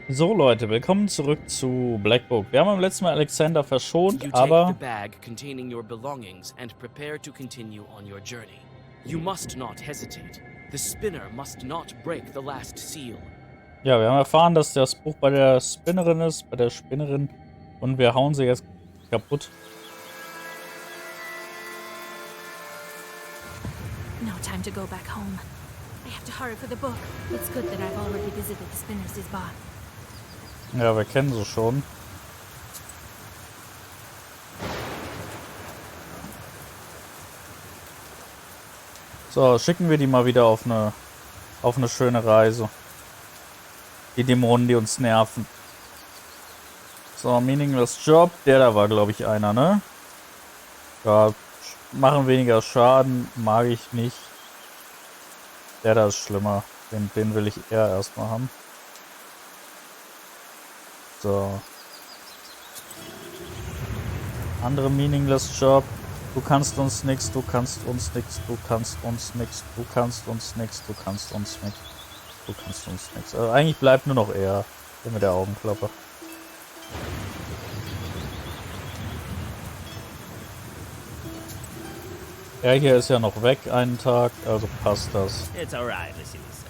So Leute, willkommen zurück zu Black Book. Wir haben beim letzten Mal Alexander verschont, You take aber the bag containing your belongings and prepare to continue on your journey. You must not hesitate. The spinner must not break the last seal. ja, wir haben erfahren, dass das Buch bei der Spinnerin ist, bei der Spinnerin, und wir hauen sie jetzt kaputt. No time to go back home. I have to hurry for the book. It's good that I've already visited the spinner's isba. Ja, wir kennen sie schon. So, schicken wir die mal wieder auf eine schöne Reise. Die Dämonen, die uns nerven. So, meaningless Job. Der da war, glaube ich, einer, ne? Ja, machen weniger Schaden. Mag ich nicht. Der da ist schlimmer. Den will ich eher erstmal haben. So. Andere meaningless Job. Du kannst uns nix, du kannst uns nix, du kannst uns nix, du kannst uns nix, du kannst uns nix, du kannst uns nix. Also eigentlich bleibt nur noch er. Der mit der Augenklappe. Er hier ist ja noch weg einen Tag, also passt das. It's alright, Vasilisa.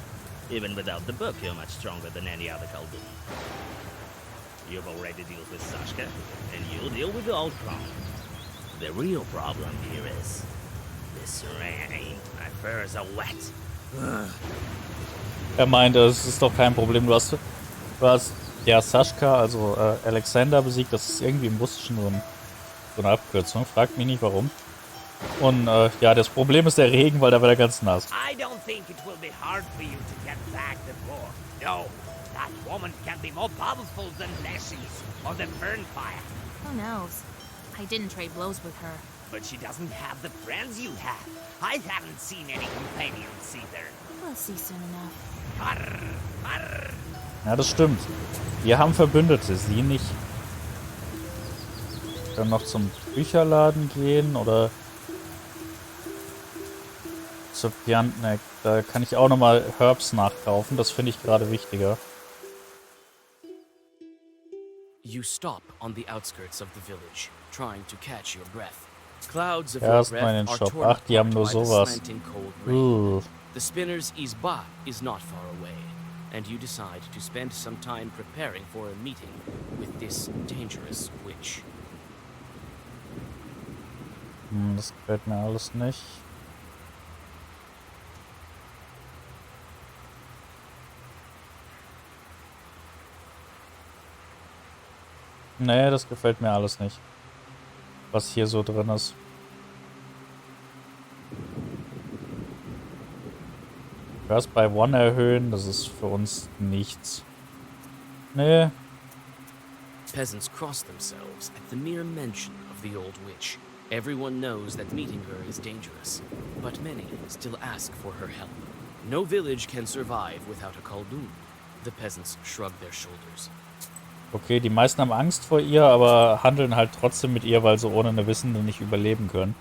Even without the book, you're much stronger than any other Khaldun. You've already dealt with Sashka, and you'll deal with the old problem. The real problem here is this rain. My furs are wet. Er meinte, es ist doch kein Problem. Du hast ja Sashka, also Alexander besiegt. Das ist irgendwie im Russischen so eine Abkürzung. Fragt mich nicht warum. Und ja, das Problem ist der Regen, weil da wird er ganz nass. I don't think it will be hard for you to get back the book. No, that woman can be more powerful than Leshies or the Burnfire. Who knows? I didn't trade blows with her. But she doesn't have the friends you have. I haven't seen any companions either. We'll see soon enough. Arr, arr. Ja, das stimmt. Wir haben Verbündete, sie nicht. Wir können noch zum Bücherladen gehen oder zur Piantneck. Da kann ich auch nochmal Herbs nachkaufen. Das finde ich gerade wichtiger. You stop on the outskirts of the village, trying to catch your breath. Clouds of Ja, your erst mal in breath den are Shop. torn Ach, die haben apart nur by the sowas. slanting cold rain. Uh. The spinner's isba is not far away, and you decide to spend some time preparing for a meeting with this dangerous witch. Das gefällt mir alles nicht. Nee, das gefällt mir alles nicht. Was hier so drin ist. Was bei One erhöhen, das ist für uns nichts. Nee. Peasants cross themselves at the mere mention of the old witch. Everyone knows that meeting her is dangerous, but many still ask for her help. No village can survive without a Khaldun. The peasants shrug their shoulders. Okay, die meisten haben Angst vor ihr, aber handeln halt trotzdem mit ihr, weil sie ohne eine Wissende nicht überleben können.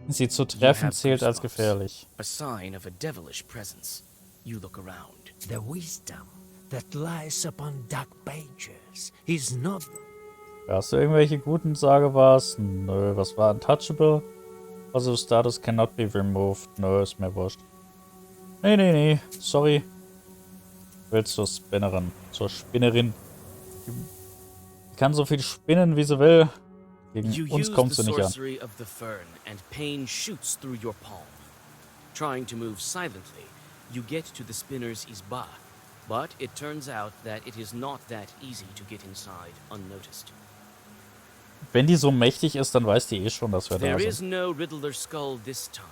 Sie zu treffen zählt als gefährlich. A sign of a devilish presence. You look around. The wisdom that lies upon dark pages is not. Hast du irgendwelche guten Sagewas? Nö, was war untouchable? Also status cannot be removed. Nö, ist mir wurscht. Nee, sorry. Ich will zur Spinnerin. Zur Spinnerin. Die kann so viel spinnen, wie sie will. Gegen uns kommt sie nicht an. sorcery of the fern, and pain shoots through your palm. Trying to move silently, you get to the spinner's isba, but it turns out that it is not that easy to get inside unnoticed. Wenn die so mächtig ist, dann weiß die eh schon, dass wir da There is sind. no Riddler skull this time,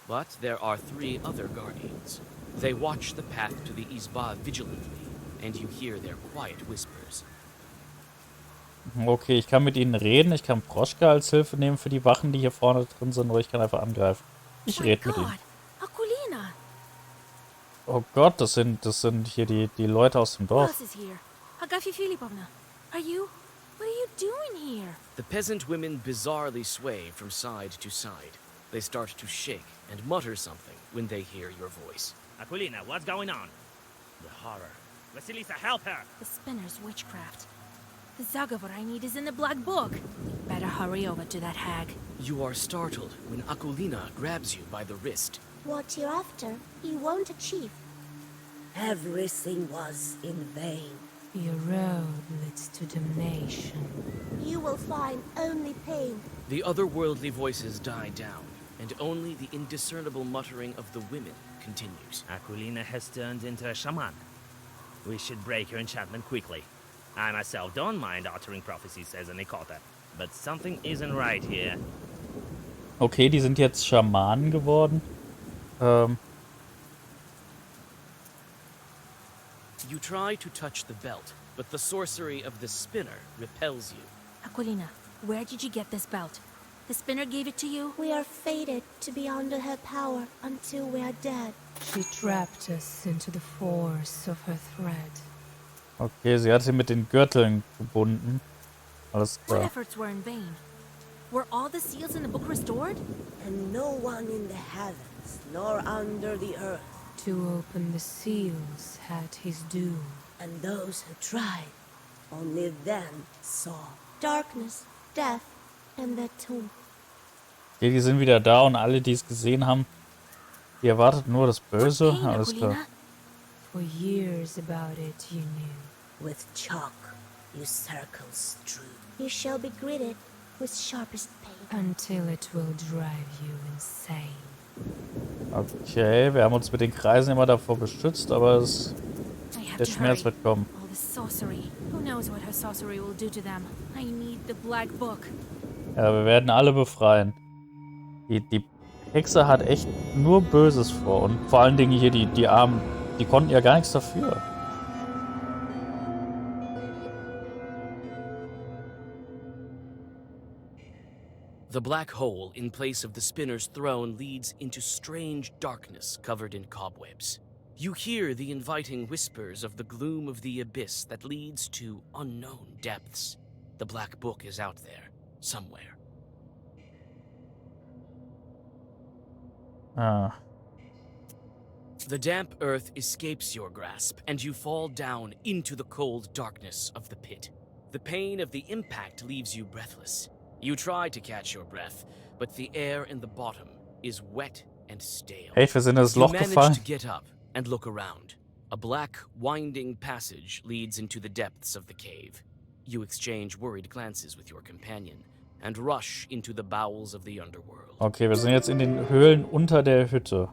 but there are 3 other guardians. They watch the path to the isba vigilantly, and you hear their quiet whispers. Okay, ich kann mit ihnen reden. Ich kann Proschka als Hilfe nehmen für die Wachen, die hier vorne drin sind, oder ich kann einfach angreifen. Ich rede mit ihnen. Aquilina! Oh Gott, das sind hier die Leute aus dem Dorf. Who else is here? Agafia Filipovna. Are you? What are you doing here? The peasant women bizarrely sway from side to side. They start to shake and mutter something when they hear your voice. Aquilina, what's going on? The horror. Vasilisa, help her! The spinner's witchcraft. The Zagavor I need is in the Black Book. Better hurry over to that hag. You are startled when Akulina grabs you by the wrist. What you're after, you won't achieve. Everything was in vain. Your road leads to damnation. You will find only pain. The otherworldly voices die down, and only the indiscernible muttering of the women continues. Aquilina has turned into a shaman. We should break her enchantment quickly. I myself don't mind uttering prophecies as an Ikota, but something isn't right here. Okay, die sind jetzt Schamanen geworden. You try to touch the belt, but the sorcery of the spinner repels you. Aquilina, where did you get this belt? The spinner gave it to you? We are fated to be under her power until we are dead. She trapped us into the force of her thread. Okay, sie hat sie mit den Gürteln gebunden. Alles What klar. efforts were in vain? Were all the seals in the book restored? And no one in the heavens, nor under the earth, To open the seals had his doom. and those who tried, only then saw. Darkness, death, and the tomb. Okay, die sind wieder da und alle, die es gesehen haben, die erwartet nur das Böse. Pain, Alles klar. Aquilina. For years about it you knew. With chalk you circles strew. You shall be greeted with sharpest pain. Until it will drive you insane. Okay, wir haben uns mit den Kreisen immer davor beschützt, aber I have der to Schmerz hurry. wird kommen. All this sorcery. Who knows what her sorcery will do to them? I need the Black Book. Ja, wir werden alle befreien. Die Hexe hat echt nur Böses vor. Und vor allen Dingen hier die Armen, die konnten ja gar nichts dafür. The black hole in place of the spinner's throne leads into strange darkness covered in cobwebs. You hear the inviting whispers of the gloom of the abyss that leads to unknown depths. The black book is out there, somewhere. Ah. The damp earth escapes your grasp, and you fall down into the cold darkness of the pit. The pain of the impact leaves you breathless. You try to catch your breath, but the air in the bottom is wet and stale. Echt, wir sind in das You Loch manage gefallen. to get up and look around. A black, winding passage leads into the depths of the cave. You exchange worried glances with your companion and rush into the bowels of the underworld. Okay, wir sind jetzt in den Höhlen unter der Hütte.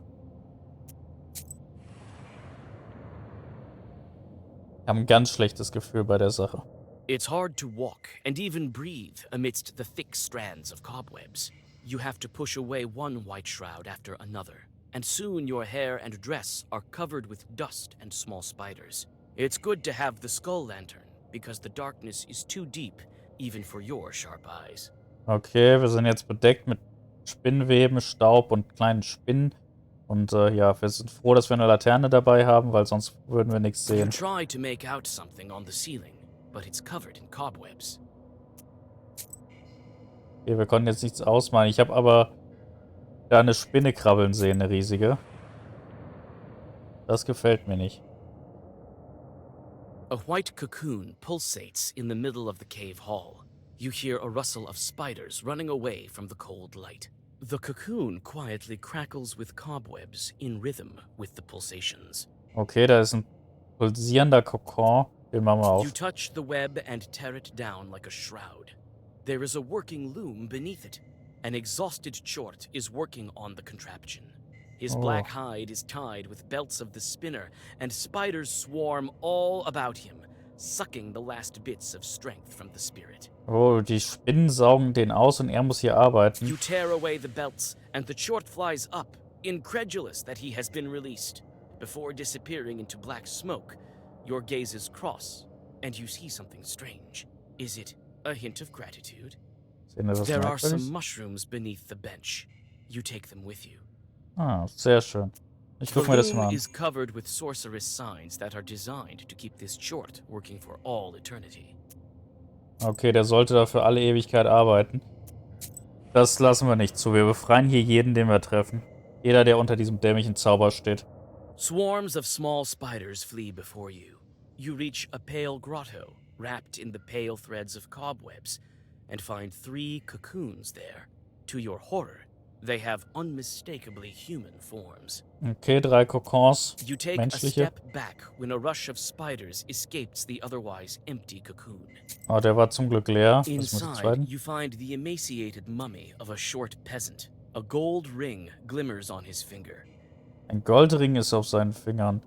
Ich habe ein ganz schlechtes Gefühl bei der Sache. It's hard to walk and even breathe amidst the thick strands of cobwebs. You have to push away one white shroud after another, and soon your hair and dress are covered with dust and small spiders. It's good to have the skull lantern, because the darkness is too deep, even for your sharp eyes. Okay, wir sind jetzt bedeckt mit Spinnweben, Staub und kleinen Spinnen. Und ja, wir sind froh, dass wir eine Laterne dabei haben, weil sonst würden wir nichts You sehen. try to make out something on the ceiling, but it's covered in cobwebs. Okay, wir konnten jetzt nichts ausmalen. Ich habe aber da eine Spinne krabbeln sehen, eine riesige. Das gefällt mir nicht. A white cocoon pulsates in the middle of the cave hall. You hear a rustle of spiders running away from the cold light. The cocoon quietly crackles with cobwebs in rhythm with the pulsations. Okay, da ist ein pulsierender Kokon. Den machen wir You auf. touch the web and tear it down like a shroud. There is a working loom beneath it. An exhausted Chort is working on the contraption. His black hide is tied with belts of the spinner, and spiders swarm all about him, sucking the last bits of strength from the spirit. Oh, die Spinnen saugen den aus und er muss hier arbeiten. You tear away the belts, and the Chort flies up, incredulous that he has been released. Before disappearing into black smoke, your gazes cross, and you see something strange. Is it a hint of gratitude? Sehen wir was There are some merkwürdiges? mushrooms beneath the bench. You take them with you. Ah, sehr schön. Ich The guck mir das mal loom an. is covered with sorceress signs that are designed to keep this Chort working for all eternity. Okay, der sollte da für alle Ewigkeit arbeiten. Das lassen wir nicht zu. Wir befreien hier jeden, den wir treffen. Jeder, der unter diesem dämlichen Zauber steht. Swarms of small spiders flee before you. you reach a pale grotto wrapped in the pale threads of cobwebs and find 3 cocoons there. To your horror, they have unmistakably human forms. Okay, 3 Kokons. You take a Menschliche. step back when a rush of spiders escapes the otherwise empty cocoon. Oh, der war zum Glück leer. Das muss ich Inside, zweiten. you find the emaciated mummy of a short peasant. A gold ring glimmers on his finger. Ein Goldring ist auf seinen Fingern.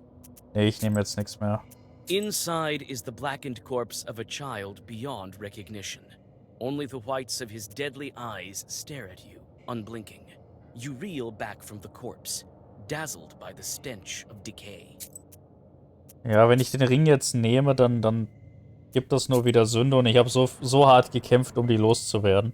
Nee, ich nehme jetzt nichts mehr. Inside is the blackened corpse of a child beyond recognition. Only the whites of his deadly eyes stare at you, unblinking. You reel back from the corpse, dazzled by the stench of decay. Ja, wenn ich den Ring jetzt nehme, dann gibt das nur wieder Sünde und ich habe so hart gekämpft, um die loszuwerden.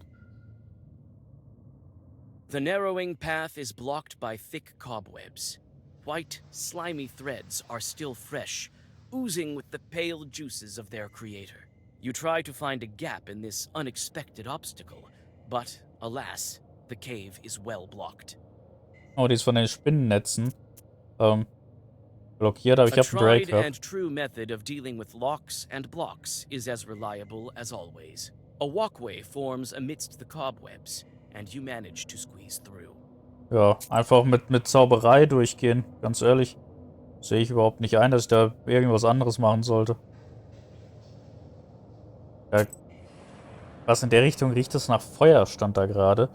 The narrowing path is blocked by thick cobwebs. White, slimy threads are still fresh, oozing with the pale juices of their creator. You try to find a gap in this unexpected obstacle, but, alas, the cave is well blocked. Oh, die ist von den Spinnennetzen blockiert, aber ich A habe einen tried Breaker. and true method of dealing with locks and blocks is as reliable as always. A walkway forms amidst the cobwebs, and you manage to squeeze through. Ja, einfach mit Zauberei durchgehen. Ganz ehrlich, sehe ich überhaupt nicht ein, dass ich da irgendwas anderes machen sollte. Ja, was in der Richtung riecht es nach Feuer, stand da gerade.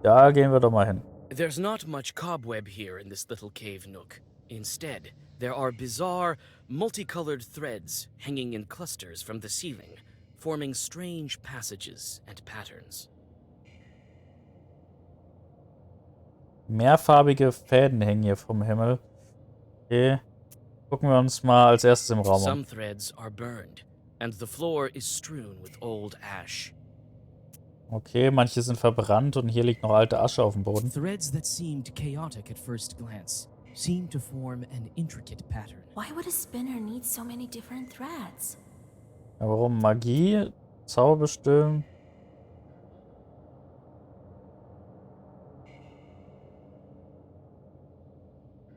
Da gehen wir doch mal hin. There's not much cobweb here in this little cave nook. Instead, there are bizarre, multicolored threads hanging in clusters from the ceiling, forming strange passages and patterns. Mehrfarbige Fäden hängen hier vom Himmel. Okay. Gucken wir uns mal als erstes im Raum um. Some threads are burned, and the floor is strewn with old ash. Okay, manche sind verbrannt und hier liegt noch alte Asche auf dem Boden. Threads that seemed chaotic at first glance seem to form an intricate pattern. Why would a spinner need so many different threads? Ja, warum? Magie? Zauber bestimmen?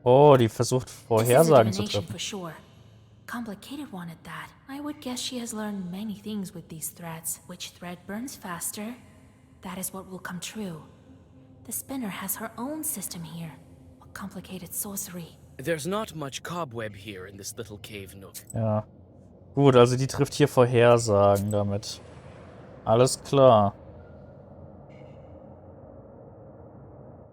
Oh, die versucht Vorhersagen zu treffen. For sure. Complicated one at that. I would guess she has learned many things with these threads. Which thread burns faster? That is what will come true. The spinner has her own system here. What complicated sorcery. There's not much cobweb here in this little cave nook. Ja. Gut, also die trifft hier Vorhersagen damit. Alles klar.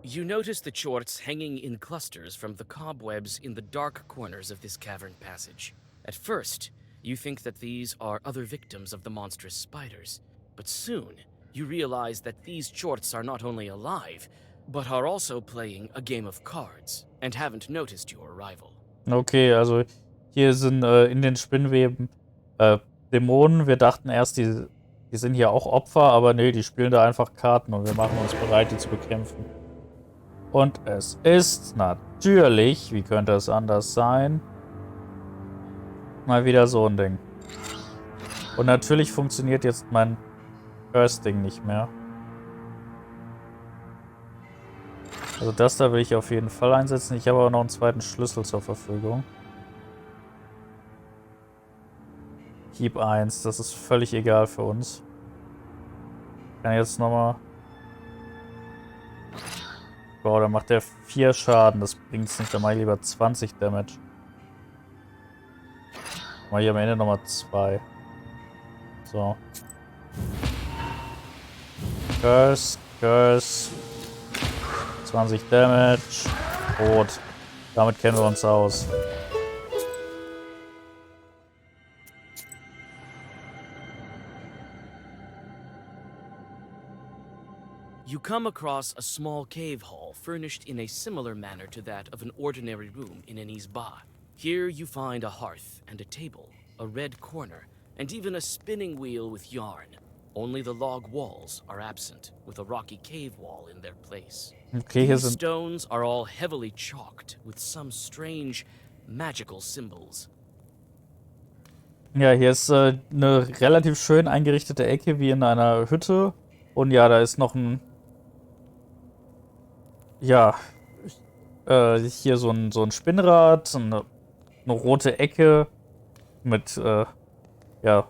You notice the chorts hanging in clusters from the cobwebs in the dark corners of this cavern passage. At first, you think that these are other victims of the monstrous spiders. But soon, you realize that these chorts are not only alive, but are also playing a game of cards and haven't noticed your arrival. Okay, also hier sind in den Spinnweben Dämonen. Wir dachten erst, die sind hier auch Opfer, aber nee, die spielen da einfach Karten und wir machen uns bereit, die zu bekämpfen. Und es ist natürlich, wie könnte es anders sein, mal wieder so ein Ding. Und natürlich funktioniert jetzt mein Curse-Ding nicht mehr. Also das da will ich auf jeden Fall einsetzen. Ich habe aber noch einen zweiten Schlüssel zur Verfügung. Hieb 1, das ist völlig egal für uns. Ich kann jetzt nochmal... Boah, dann macht der 4 Schaden. Das bringt's nicht. Dann mache ich lieber 20 Damage. Mache ich am Ende nochmal 2. So. Curse, Curse. 20 Damage. Rot. Damit kennen wir uns aus. You come across a small cave hall furnished in a similar manner to that of an ordinary room in an isba. Here you find a hearth and a table, a red corner, and even a spinning wheel with yarn. Only the log walls are absent, with a rocky cave wall in their place. Okay, hier These sind... stones are all heavily chalked with some strange magical symbols. Ja, hier ist eine relativ schön eingerichtete Ecke wie in einer Hütte. Und ja, da ist noch ein... Ja, hier so ein Spinnrad, eine rote Ecke mit, ja.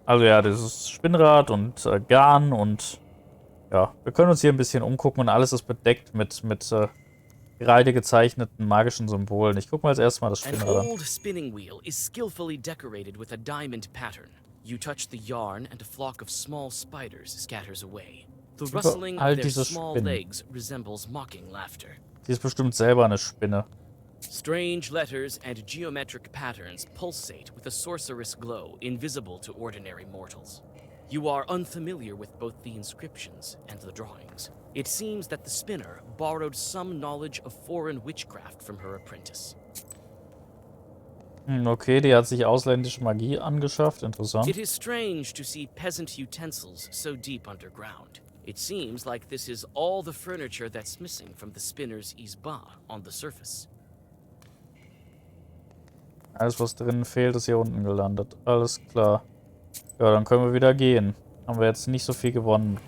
Also ja, dieses Spinnrad und Garn und ja, wir können uns hier ein bisschen umgucken und alles ist bedeckt mit gerade gezeichneten magischen Symbolen. Ich gucke mal als erstes mal das An Spinnrad an. old spinning wheel is skillfully decorated with a diamond pattern. You touch the yarn and a flock of small spiders scatters away. The rustling of All their diese small Spinnen. legs resembles mocking laughter. Die ist bestimmt selber eine Spinne. Strange letters and geometric patterns pulsate with a sorcerous glow invisible to ordinary mortals. You are unfamiliar with both the inscriptions and the drawings. It seems that the spinner borrowed some knowledge of foreign witchcraft from her apprentice. Okay, die hat sich ausländische Magie angeschafft. Interessant. It is strange to see peasant utensils so deep underground. It seems like this is all the furniture that's missing from the spinner's Isba on the surface. Alles, was drinnen fehlt, ist hier unten gelandet. Alles klar. Ja, dann können wir wieder gehen. Haben wir jetzt nicht so viel gewonnen.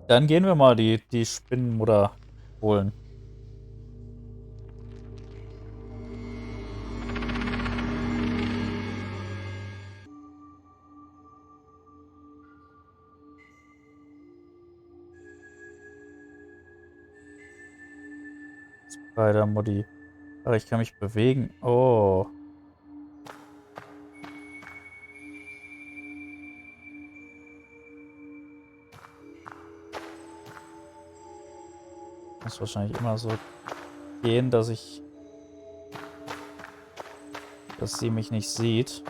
Dann gehen wir mal die Spinnenmutter holen. Spider-Mutti. Ach, ich kann mich bewegen. Oh. Muss wahrscheinlich immer so gehen, dass sie mich nicht sieht.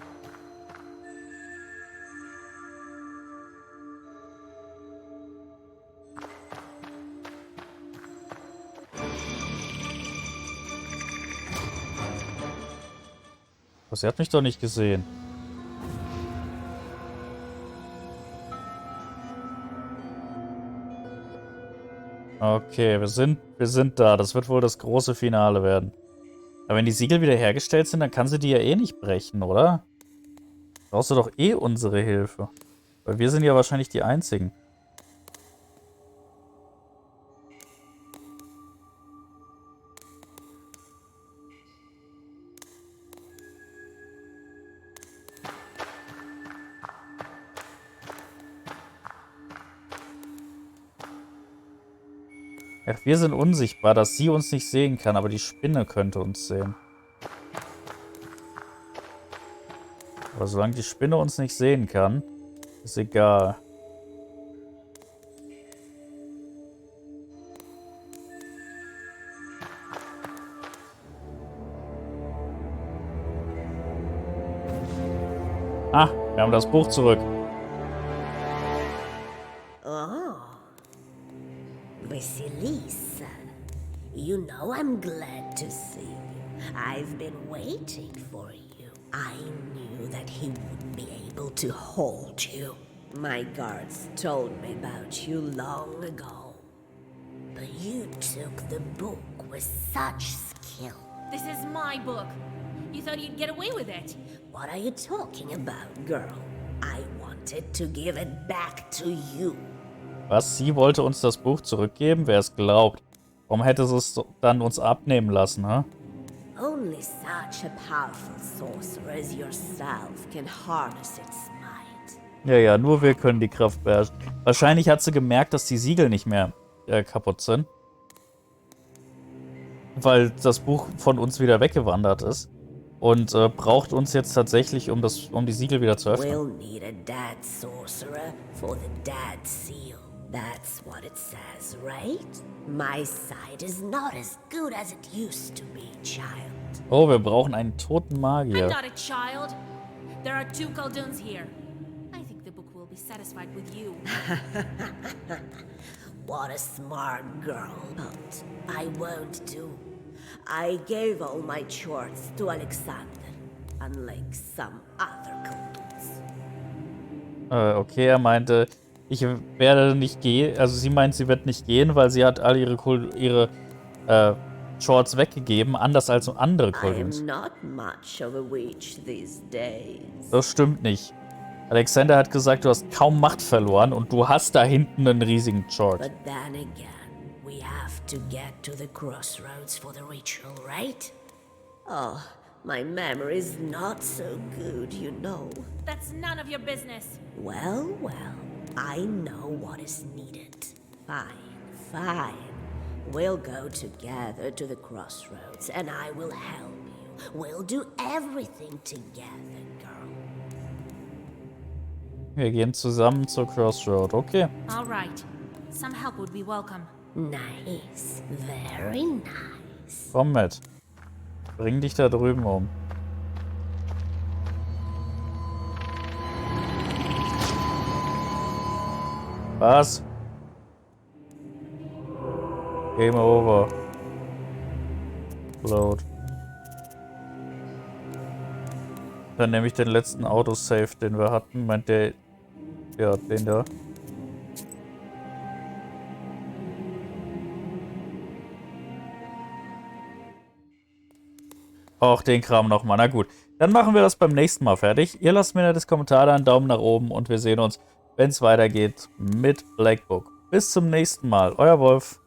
Aber sie hat mich doch nicht gesehen. Okay, wir sind da. Das wird wohl das große Finale werden. Aber wenn die Siegel wieder hergestellt sind, dann kann sie die ja eh nicht brechen, oder? Brauchst du doch eh unsere Hilfe. Weil wir sind ja wahrscheinlich die Einzigen. Ach, wir sind unsichtbar, dass sie uns nicht sehen kann, aber die Spinne könnte uns sehen. Aber solange die Spinne uns nicht sehen kann, ist egal. Ah, wir haben das Buch zurück. Vasilisa, you know I'm glad to see you. I've been waiting for you. I knew that he wouldn't be able to hold you. My guards told me about you long ago. But you took the book with such skill. This is my book. You thought you'd get away with it. What are you talking about, girl? I wanted to give it back to you. Was? Sie wollte uns das Buch zurückgeben? Wer es glaubt? Warum hätte sie es dann uns abnehmen lassen, hä? Only such a powerful sorcerer as yourself can harness its might. Ja, nur wir können die Kraft beherrschen. Wahrscheinlich hat sie gemerkt, dass die Siegel nicht mehr kaputt sind. Weil das Buch von uns wieder weggewandert ist. Und braucht uns jetzt tatsächlich, um die Siegel wieder zu öffnen. We'll need a dead sorcerer for the dead seal. That's what it says, right? My sight is not as good as it used to be, child. Oh, wir brauchen einen toten I'm Magier. not a child. There are 2 Khalduns here. I think the book will be satisfied with you. What a smart girl. But I won't do. I gave all my chores to Alexander, unlike some other Khalduns. Okay, er meinte, ich werde nicht gehen. Also sie meint, sie wird nicht gehen, weil sie hat all ihre Shorts weggegeben, anders als andere I Khalduns. am not much of a witch these days. Das stimmt nicht. Alexander hat gesagt, du hast kaum Macht verloren und du hast da hinten einen riesigen Short. But then again, we We have to get to the crossroads for the ritual, right? Oh, my memory's not so good, you know. That's none of your business. Well, I know what is needed. Fine. We'll go together to the crossroads, and I will help you. We'll do everything together, girl. Wir gehen zusammen zur Crossroad, okay. All right. Some help would be welcome. Nice. Very nice. Komm mit. Bring dich da drüben um. Was? Game over. Load. Dann nehme ich den letzten Autosave, den wir hatten. Meint der... Ja, den da. Auch den Kram nochmal. Na gut. Dann machen wir das beim nächsten Mal fertig. Ihr lasst mir das Kommentar da, einen Daumen nach oben und wir sehen uns, wenn es weitergeht mit Black Book. Bis zum nächsten Mal. Euer Wolf.